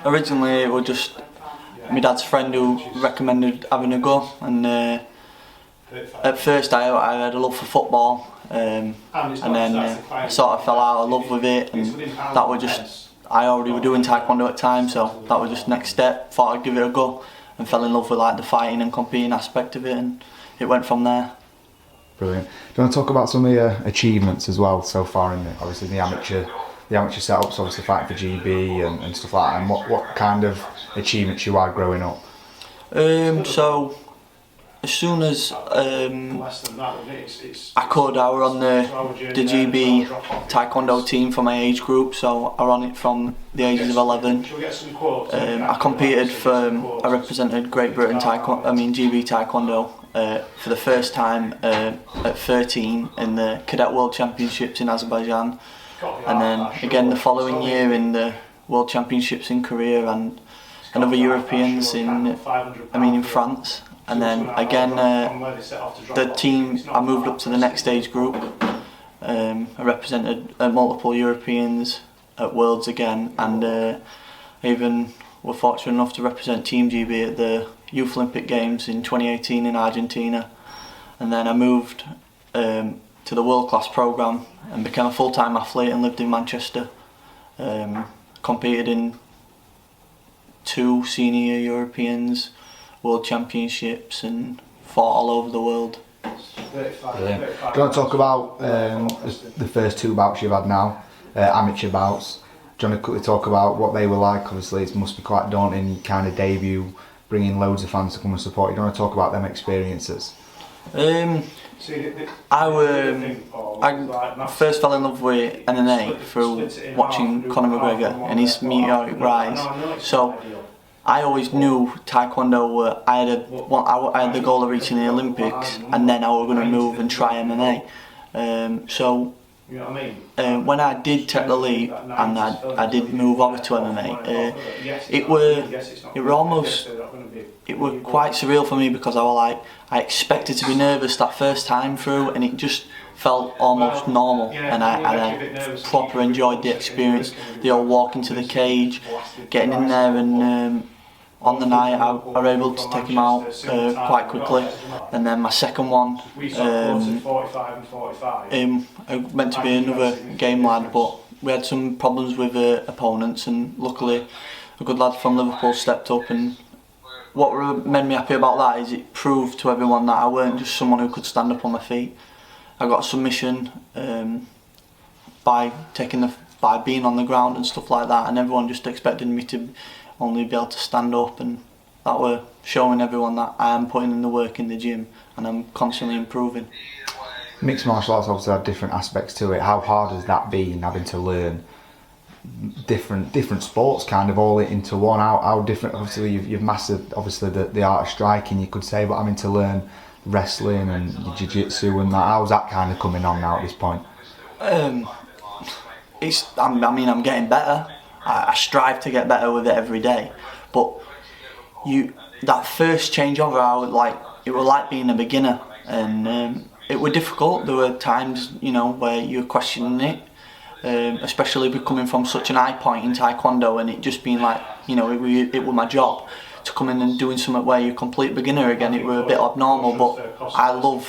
Originally it was just my dad's friend who recommended having a go, and at first I had a love for football, and then I sort of fell out of love with it, and that was just, I already were doing taekwondo at the time, so that was just next step. Thought I'd give it a go, and fell in love with like the fighting and competing aspect of it, and it went from there. Brilliant. Do you want to talk about some of your achievements as well so far in obviously the amateur setups, obviously fighting for GB and stuff like that, and what kind of achievements you had growing up? So as soon as I could, I was on the GB taekwondo team for my age group, so I ran it from the ages of 11. I competed I represented Great Britain GB taekwondo for the first time at 13 in the Cadet World Championships in Azerbaijan, and then again the following year in the World Championships in Korea and other Europeans in France. And then again, the team, I moved up to the next age group. I represented multiple Europeans at Worlds again, and I even were fortunate enough to represent Team GB at the Youth Olympic Games in 2018 in Argentina. And then I moved to the World Class programme and became a full-time athlete and lived in Manchester. Competed in 2 senior Europeans, World Championships, and fought all over the world. Brilliant. Do you want to talk about the first 2 bouts you've had now, amateur bouts? Do you want to quickly talk about what they were like? Obviously it must be quite daunting, you kind of debut, bringing loads of fans to come and support you. Do you want to talk about them experiences? I first fell in love with MMA through watching Conor McGregor and his meteoric rise. So I always knew taekwondo. I had the goal of reaching the Olympics, and then I was going to move and try MMA. So when I did take the leap and I did move over to MMA, it was quite surreal for me, because I expected to be nervous that first time through, and it just felt almost normal, and I proper enjoyed the experience. The whole walk into the cage, getting in there, and on the night I was able to take him out quite quickly. And then my second one, meant to be another game lad, but we had some problems with opponents, and luckily a good lad from Liverpool stepped up, and what made me happy about that is it proved to everyone that I weren't just someone who could stand up on my feet. I got a submission by being on the ground and stuff like that, and everyone just expected me to only be able to stand up, and that were showing everyone that I am putting in the work in the gym and I'm constantly improving. Mixed martial arts obviously have different aspects to it. How hard has that been, having to learn different sports kind of all into one? How different, obviously you've mastered obviously the art of striking, you could say, but having to learn wrestling and jiu-jitsu and that, how's that kind of coming on now at this point? I'm getting better. I strive to get better with it every day, but that first changeover, it was like being a beginner, and it was difficult. There were times, where you were questioning it, especially coming from such an high point in taekwondo, and it just being like, it was my job to come in and doing something where you're a complete beginner again. It was a bit abnormal, but I love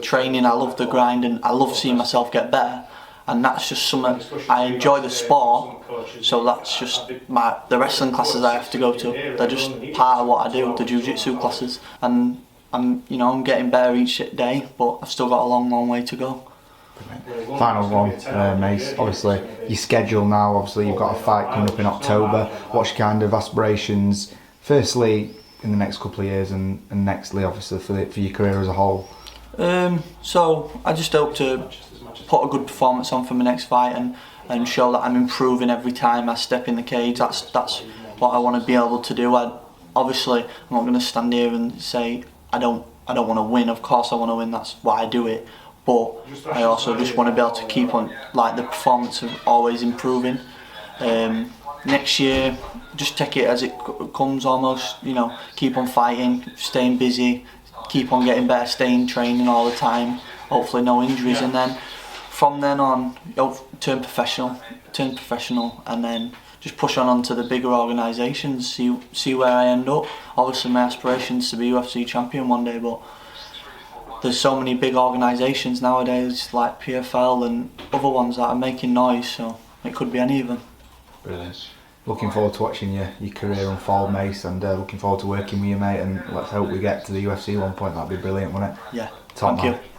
training, I love the grind, and I love seeing myself get better. And that's just something, I enjoy the sport, so that's just the wrestling classes I have to go to. They're just part of what I do, the jiu-jitsu classes, and I'm getting better each day, but I've still got a long way to go. Final one, Mace. Obviously, your schedule now. Obviously, you've got a fight coming up in October. What's your kind of aspirations? Firstly, in the next couple of years, and nextly, obviously, for your career as a whole. So I just hope to put a good performance on for my next fight, and show that I'm improving every time I step in the cage. That's what I want to be able to do. Obviously, I'm not going to stand here and say I don't want to win. Of course I want to win, that's why I do it. But I also just want to be able to keep on, the performance of always improving. Next year, just take it as it comes almost, keep on fighting, staying busy, keep on getting better, staying training all the time, hopefully no injuries, and then from then on, turn professional, and then just push on to the bigger organisations, see where I end up. Obviously my aspiration is to be UFC champion one day, but there's so many big organisations nowadays like PFL and other ones that are making noise, so it could be any of them. Brilliant. Looking forward to watching your career unfold, Mace, and looking forward to working with you, mate, and let's hope we get to the UFC at one point. That'd be brilliant, wouldn't it? Yeah, Top thank man. you.